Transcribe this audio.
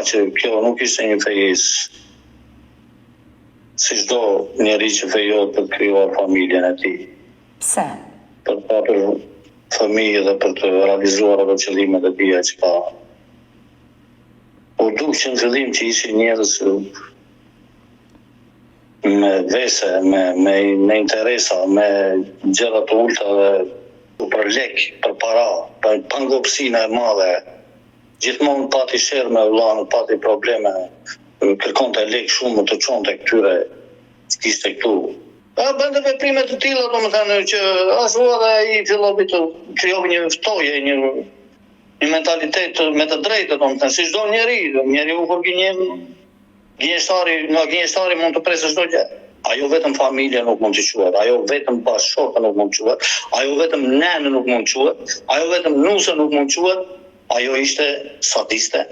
që kjo nuk ishte një fejisë si çdo njeri që fejohet për të krijuar familjen e tij. Pse? Për të pasur fëmijë dhe për të realizuar ato qëllimet e tija që ka. U duk që në fillim që ishin njerëz me vese, me interesa, me gjëra të ulta dhe për lek, për para, për pangopsina e madhe. Gjithmonë pati sherr me vllain, pati probleme, kërkonte lek shumë të çonte këtyre, kishte këtu. Bënte veprime të tilla, domethënë që ashtu edhe ai filloi të krijojë një ftoje, një mentalitet me të drejtë, domethënë si çdo njeriu kur gënjen, nga gënjeshtari mund të presë çdo gjë. Ajo vetëm familja nuk mund të quhet, ajo vetëm bashkëshorta nuk mund të quhet, ajo vetëm nënë nuk mund të quhet, ajo vetëm nuse nuk mund të quhet, ajo ishte sadiste.